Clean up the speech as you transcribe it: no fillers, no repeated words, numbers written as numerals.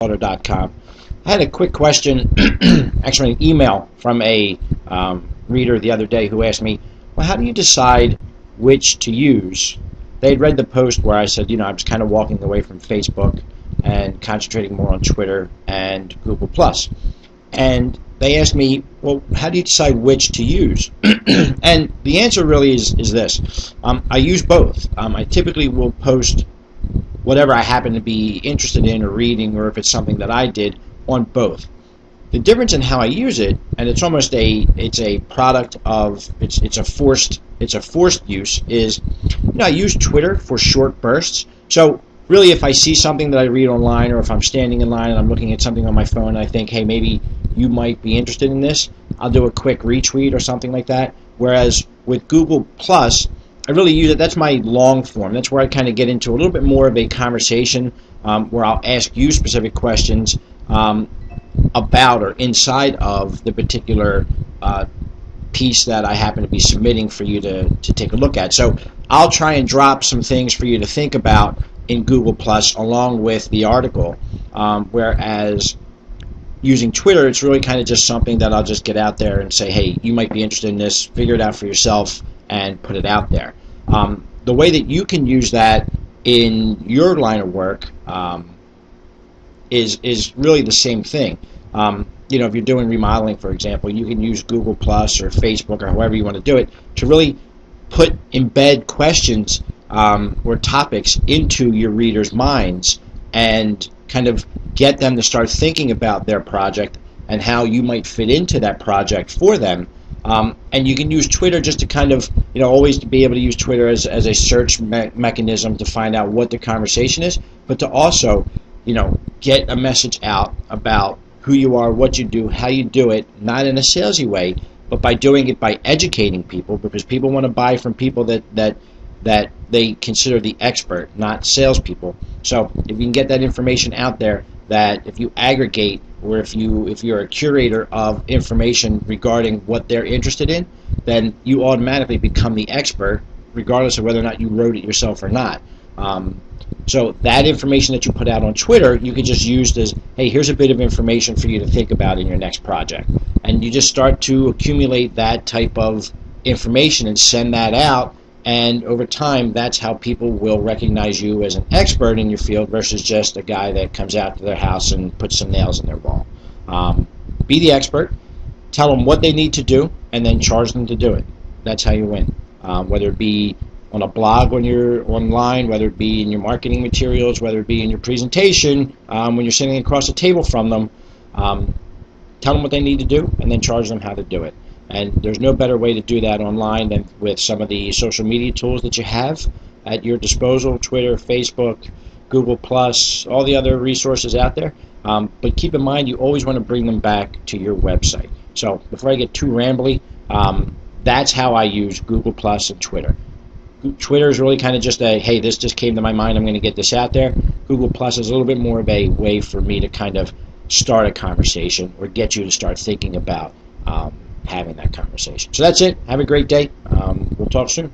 I had a quick question, actually an email from a reader the other day who asked me, well, how do you decide which to use? They had read the post where I said, I was kind of walking away from Facebook and concentrating more on Twitter and Google+. And they asked me, well, how do you decide which to use? And the answer really is this. I use both. I typically will post whatever I happen to be interested in or reading, or if it's something that I did, on both. The difference in how I use it, and it's almost a product of it's a forced use, is I use Twitter for short bursts. So really, if I see something that I read online, or if I'm standing in line and I'm looking at something on my phone and I think, hey, maybe you might be interested in this, I'll do a quick retweet or something like that. Whereas with Google+, I really use it, that's my long form. That's where I kind of get into a little bit more of a conversation where I'll ask you specific questions about or inside of the particular piece that I happen to be submitting for you to take a look at. So I'll try and drop some things for you to think about in Google+ along with the article, whereas using Twitter, it's really kind of just something that I'll just get out there and say, hey, you might be interested in this, figure it out for yourself, and put it out there. The way that you can use that in your line of work is really the same thing. If you're doing remodeling, for example, you can use Google+ or Facebook or however you want to do it to really embed questions or topics into your readers' minds and kind of get them to start thinking about their project and how you might fit into that project for them. And you can use Twitter just to kind of, always to be able to use Twitter as a search mechanism to find out what the conversation is, but to also, get a message out about who you are, what you do, how you do it, not in a salesy way, but by doing it by educating people, because people want to buy from people that they consider the expert, not salespeople. So if you can get that information out there, that if you aggregate or if you're a curator of information regarding what they're interested in, then you automatically become the expert, regardless of whether or not you wrote it yourself or not. So that information that you put out on Twitter, you can just use as, hey, here's a bit of information for you to think about in your next project. And you just start to accumulate that type of information and send that out. And over time, that's how people will recognize you as an expert in your field versus just a guy that comes out to their house and puts some nails in their wall. Be the expert, tell them what they need to do, and then charge them to do it. That's how you win. Whether it be on a blog when you're online, whether it be in your marketing materials, whether it be in your presentation, when you're sitting across the table from them, tell them what they need to do, and then charge them how to do it. And there's no better way to do that online than with some of the social media tools that you have at your disposal, Twitter, Facebook, Google+, all the other resources out there. But keep in mind, you always want to bring them back to your website. So before I get too rambly, that's how I use Google+ and Twitter. Twitter is really kind of just a, hey, this just came to my mind, I'm going to get this out there. Google+ is a little bit more of a way for me to kind of start a conversation or get you to start thinking about having that conversation. So that's it. Have a great day. We'll talk soon.